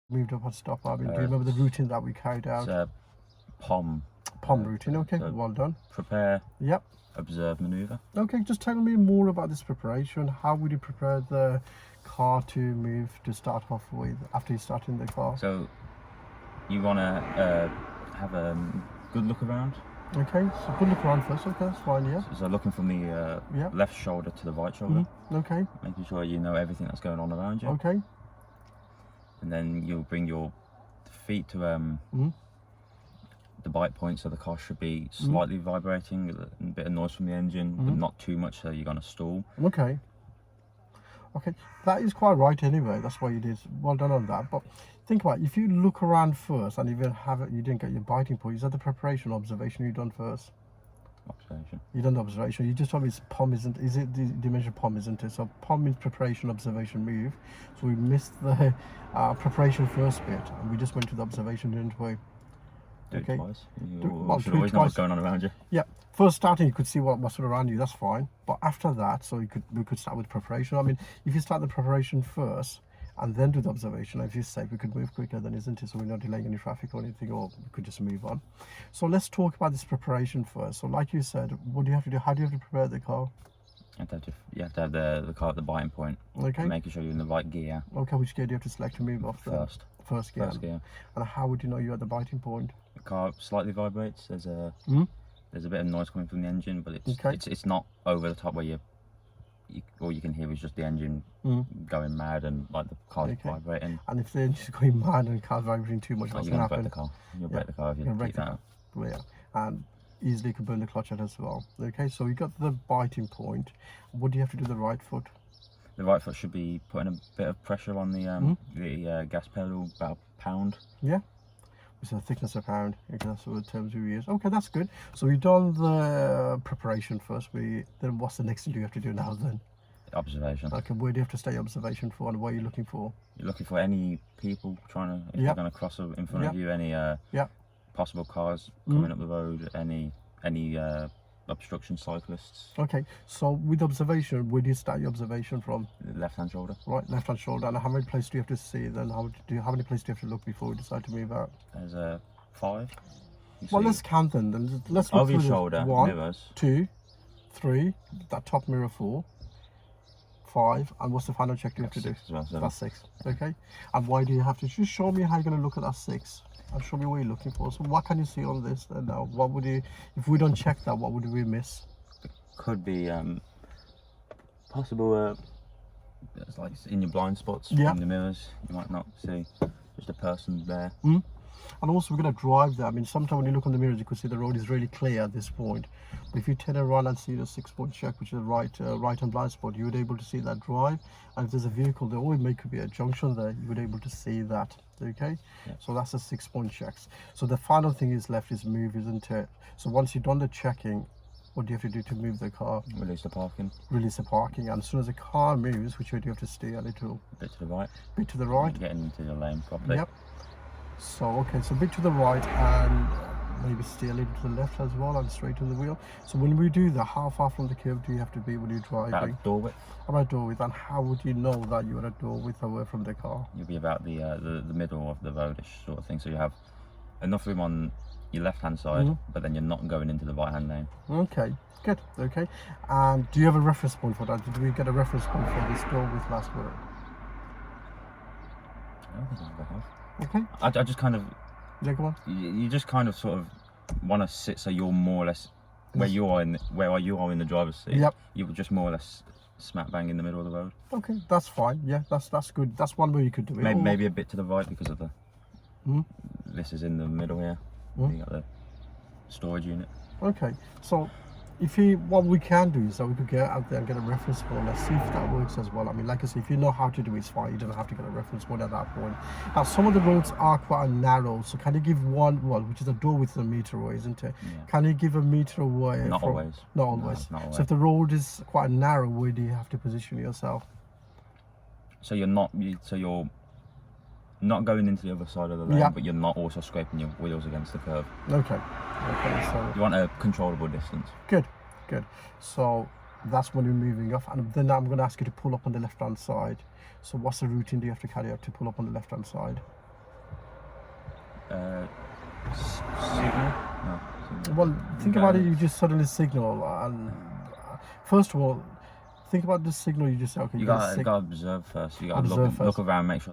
moved up and stop? I mean, do you Uh, remember the routine that we carried It's out? a POM. POM routine, okay, so well done. Prepare, Yep. observe, maneuver. Okay, just tell me more about this preparation. How would you prepare the car to move to start off with after you start in the car? So you want to have a good look around. Okay, so good look around first. Okay, that's fine, yeah. So looking from the Yeah. left shoulder to the right shoulder, Okay, making sure you know everything that's going on around you. okay. And then you'll bring your feet to the bite point, so the car should be slightly vibrating, a bit of noise from the engine, but not too much so you're going to stall. Okay. Okay, that is quite right anyway. That's why you did. Well done on that. But think about it. If you look around first and even have it, you didn't get your biting point. Is that the preparation observation you done first? Observation. You done the observation. You just told me it's POM, isn't? Is it the dimension POM, isn't it? So POM means preparation, observation, move. So we missed the preparation first bit, and we just went to the observation, didn't we? Do Okay. it twice. well, You should do it always know what's twice. going on around you. Yeah. First starting, you could see what's around you. That's fine. But after that, so we could start with preparation. I mean, if you start the preparation first and then do the observation, if you say we could move quicker, then isn't it? So we're not delaying any traffic or anything, or we could just move on. So let's talk about this preparation first. So like you said, what do you have to do? How do you have to prepare the car? You have to have the car at the biting point. Okay. Making sure you're in the right gear. Okay, which gear do you have to select to move off then? First gear. First gear. And how would you know you're at the biting point? The car slightly vibrates. There's a bit of noise coming from the engine, but it's not over the top where all you can hear is just the engine going mad and like the car's vibrating. And if the engine's going mad and the car's vibrating too much, what's going to happen? Break the car. You'll break the car if you keep that up. Yeah. And easily could burn the clutch out as well. Okay, so you got the biting point. What do you have to do with the right foot? The right foot should be putting a bit of pressure on the gas pedal, about a pound. Yeah. It's a thickness of pound, because that's what the terms we use. Okay, that's good. So we've done the preparation first. Then what's the next thing you have to do now then? Observation. Okay, where do you have to stay observation for, and what are you looking for? You're looking for any people trying to, if they're going to cross in front of you, any possible cars coming up the road, any obstruction cyclists. Okay, so with observation, where do you start your observation from? Left hand shoulder. Right, left hand shoulder. And how many places do you have to see then? How many places do you have to look before we decide to move out? There's 5. Well, let's count them then. Let's look over your through shoulder. 1, mirrors. 2, 3. That top mirror 4, 5. And what's the final check you have to do? That's 6. Okay. And why do you have to? Just show me how you're going to look at that 6. And show me what you're looking for. So what can you see on this then now? What would you, if we don't check that, what would we miss? Could be possible it's like in your blind spots in the mirrors, you might not see just a person there. And also we're going to drive there. I mean, sometimes when you look on the mirrors, you could see the road is really clear at this point. But if you turn around and see the 6-point check, which is the right hand blind spot, you would be able to see that drive. And if there's a vehicle there, or it could be a junction there, you would be able to see that. Okay, so that's the 6-point checks. So the final thing is left is move, isn't it? So once you've done the checking, what do you have to do to move the car? Release the parking. Release the parking, and as soon as the car moves, which way do you have to steer a little? A bit to the right. Bit to the right. Getting into the lane properly. Yep. So okay, so a bit to the right and maybe steer a little to the left as well, and straighten the wheel. So when we do that, how far from the curb do you have to be when you're driving? About door width. About door width. And how would you know that you're at door width away from the car? You'll be about the middle of the roadish sort of thing. So you have enough room on your left hand side, but then you're not going into the right hand lane. Okay, good. Okay, and do you have a reference point for that? Did we get a reference point for this door width last week? I don't think I ever have. Okay. I just kind of. Yeah, go on. You just kind of sort of want to sit so you're more or less where you are in the driver's seat. Yep. You're just more or less smack bang in the middle of the road. Okay, that's fine. Yeah, that's good. That's one way you could do it. Maybe a bit to the right because of the. This is in the middle here. You got the storage unit. Okay, so what we can do is that we could get out there and get a reference point. Let's see if that works as well. I mean, like I say, if you know how to do it, it's fine. You don't have to get a reference point at that point. Now, some of the roads are quite narrow, so can you give one, which is a door width, a meter away, isn't it? Yeah. Can you give a meter away? Not always. Not always. No, not always. So if the road is quite narrow, where do you have to position yourself? So you're not going into the other side of the lane, but you're not also scraping your wheels against the curb. Okay, so you want a controllable distance. Good. So that's when you're moving off, and then I'm going to ask you to pull up on the left hand side. So what's the routine do you have to carry out to pull up on the left hand side? Signal? No. Signal. Well, think about it. You just suddenly signal, and first of all, think about the signal. You just say, okay, You got a gotta observe first. You gotta Observe look first. around, make sure